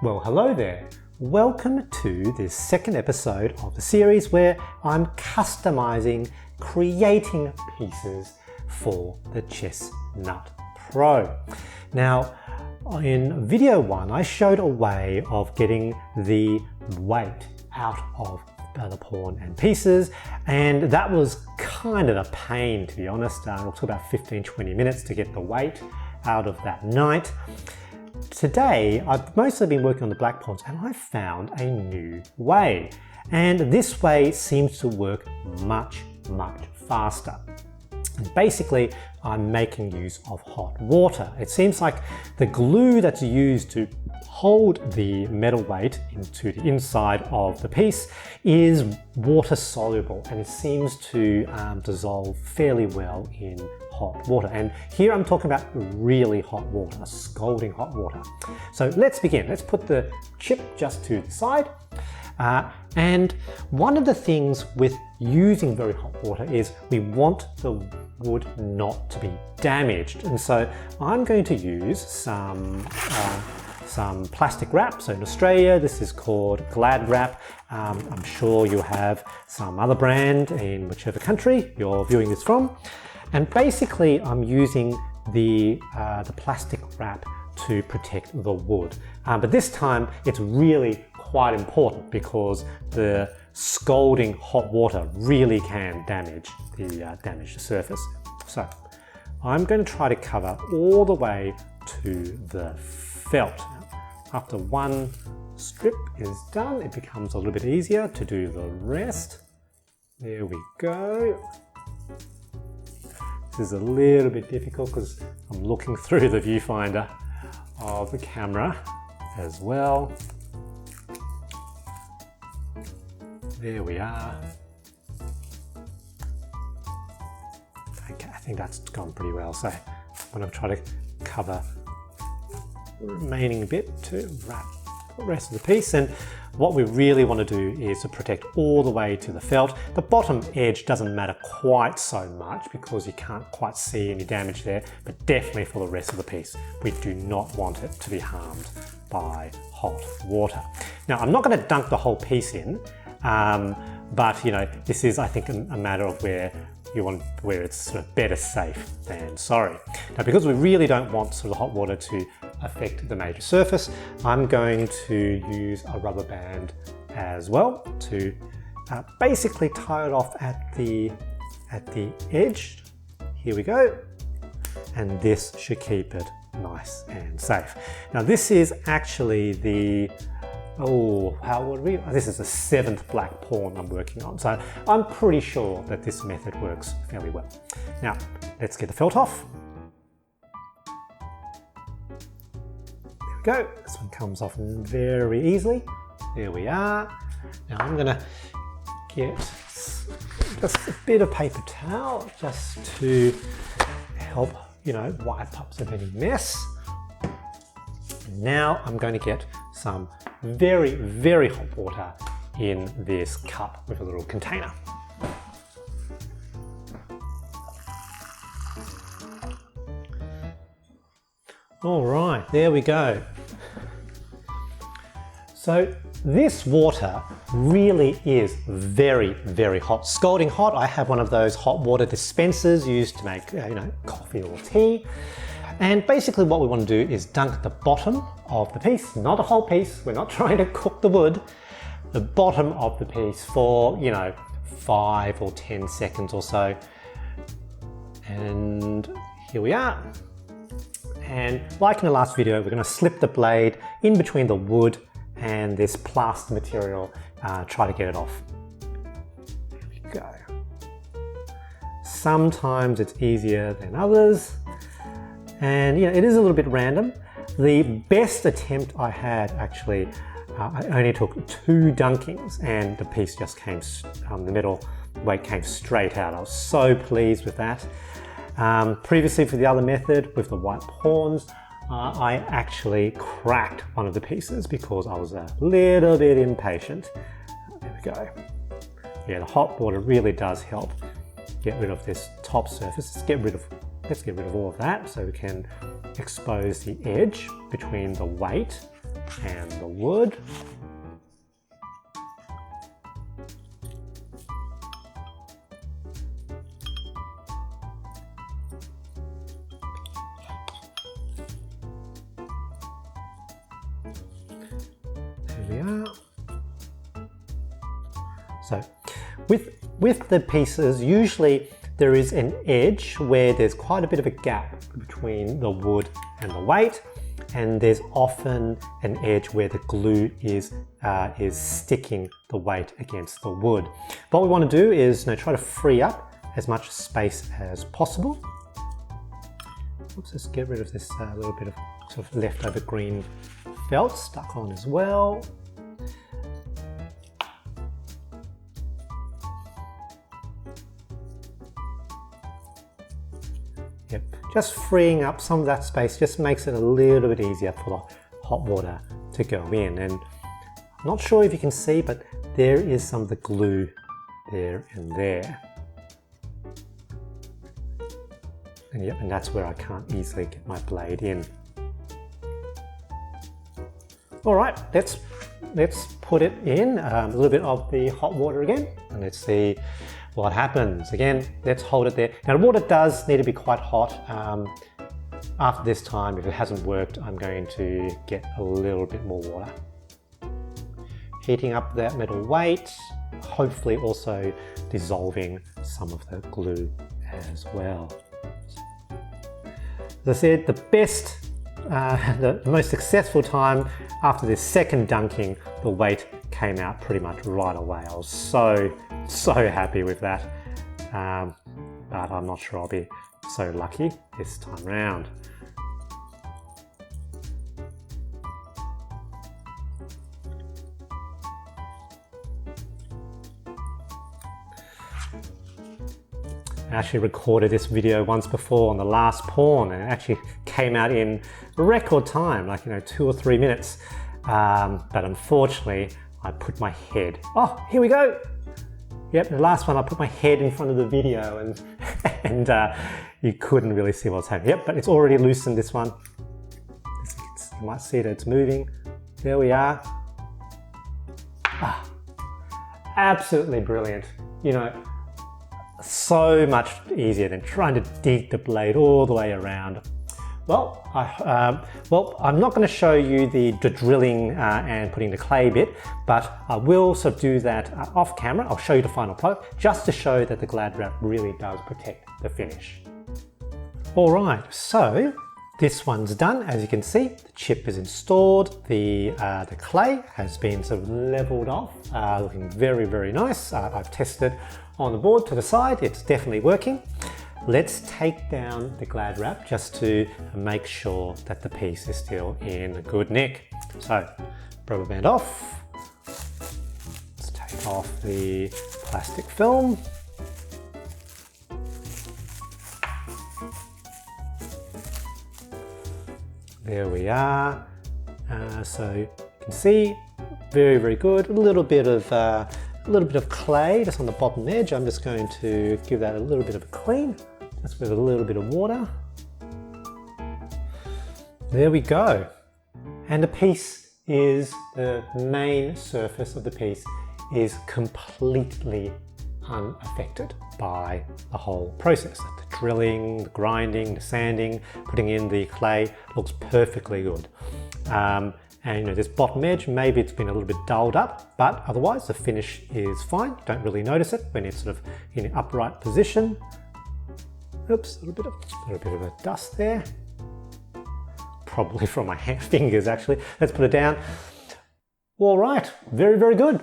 Well, hello there. Welcome to this second episode of the series where I'm customizing, creating pieces for the Chessnut Pro. Now, in video one, I showed a way of getting the weight out of the pawn and pieces, and that was kind of a pain, to be honest. It took about 15-20 minutes to get the weight out of that knight. Today, I've mostly been working on the black pawns, and I found a new way. And this way seems to work much faster. And basically, I'm making use of hot water. It seems like the glue that's used to hold the metal weight into the inside of the piece is water soluble, and it seems to dissolve fairly well in hot water. And here I'm talking about really hot water, scalding hot water. So let's begin. Let's put the chip just to the side. And one of the things with using very hot water is we want the wood not to be damaged. And so I'm going to use some plastic wrap. So in Australia, this is called Glad Wrap. I'm sure you have some other brand in whichever country you're viewing this from. And basically, I'm using the plastic wrap to protect the wood. But this time, it's really quite important because the scalding hot water really can damage the surface. So I'm going to try to cover all the way to the felt. After one strip is done, it becomes a little bit easier to do the rest. There we go. This is a little bit difficult because I'm looking through the viewfinder of the camera as well. There we are. Okay, I think that's gone pretty well. So I'm going to try to cover the remaining bit to wrap the rest of the piece. And what we really want to do is to protect all the way to the felt. The bottom edge doesn't matter quite so much because you can't quite see any damage there, but definitely for the rest of the piece, we do not want it to be harmed by hot water. Now, I'm not going to dunk the whole piece in, but you know, this is, I think, a matter of where it's sort of better safe than sorry. Now, because we really don't want sort of hot water to affect the major surface, I'm going to use a rubber band as well to basically tie it off at the edge. Here we go. And this should keep it nice and safe. Now, this is actually this is the 7th black pawn I'm working on. So I'm pretty sure that this method works fairly well. Now, let's get the felt off. There we go. This one comes off very easily. There we are. Now I'm gonna get just a bit of paper towel just to help, wipe up some of any mess. And now I'm going to get some very hot water in this cup with a little container. All right, there we go. So this water really is very hot, scalding hot. I have one of those hot water dispensers used to make coffee or tea. And basically what we want to do is dunk the bottom of the piece, not the whole piece. We're not trying to cook the wood. The bottom of the piece for, 5 or 10 seconds or so. And here we are. And like in the last video, we're going to slip the blade in between the wood and this plaster material, try to get it off. There we go. Sometimes it's easier than others. And it is a little bit random. The best attempt I had, actually, I only took 2 dunkings and the piece just came, the metal weight came straight out. I was so pleased with that. Previously for the other method with the white pawns, I actually cracked one of the pieces because I was a little bit impatient. There we go. Yeah, the hot water really does help get rid of this top surface. Let's get rid of all of that so we can expose the edge between the weight and the wood. There we are. So with the pieces, usually there is an edge where there's quite a bit of a gap between the wood and the weight, and there's often an edge where the glue is sticking the weight against the wood. What we want to do is try to free up as much space as possible. Let's just get rid of this little bit of sort of leftover green felt stuck on as well. Yep, just freeing up some of that space just makes it a little bit easier for the hot water to go in. And I'm not sure if you can see, but there is some of the glue there and there. And yep, and that's where I can't easily get my blade in. All right, let's put it in a little bit of the hot water again, and let's see what happens. Again, let's hold it there. Now the water does need to be quite hot. After this time, if it hasn't worked, I'm going to get a little bit more water. Heating up that metal weight, hopefully also dissolving some of the glue as well. As I said, the most successful time after this second dunking, the weight came out pretty much right away. I was so happy with that, but I'm not sure I'll be so lucky this time round. I actually recorded this video once before on the last pawn, and it actually came out in record time, like 2 or 3 minutes. But unfortunately, I put my head. Oh, here we go. Yep, the last one I put my head in front of the video, and you couldn't really see what's happening. Yep, but it's already loosened this one. You might see that it's moving. There we are. Ah, absolutely brilliant. So much easier than trying to dig the blade all the way around. Well, I'm not going to show you the drilling and putting the clay bit, but I will sort of do that off camera. I'll show you the final product just to show that the Glad wrap really does protect the finish. All right, so this one's done. As you can see, the chip is installed. The clay has been sort of leveled off, looking very, very nice. I've tested it on the board to the side. It's definitely working. Let's take down the Glad wrap just to make sure that the piece is still in good nick. So, rubber band off. Let's take off the plastic film. There we are. So you can see, very, very good. A little bit of clay just on the bottom edge. I'm just going to give that a little bit of a clean, just with a little bit of water. There we go. And the main surface of the piece is completely unaffected by the whole process. The drilling, the grinding, the sanding, putting in the clay looks perfectly good. And this bottom edge, maybe it's been a little bit dulled up, but otherwise the finish is fine. Don't really notice it when it's sort of in an upright position. Oops, a little bit of a dust there. Probably from my fingers actually. Let's put it down. All right, very, very good.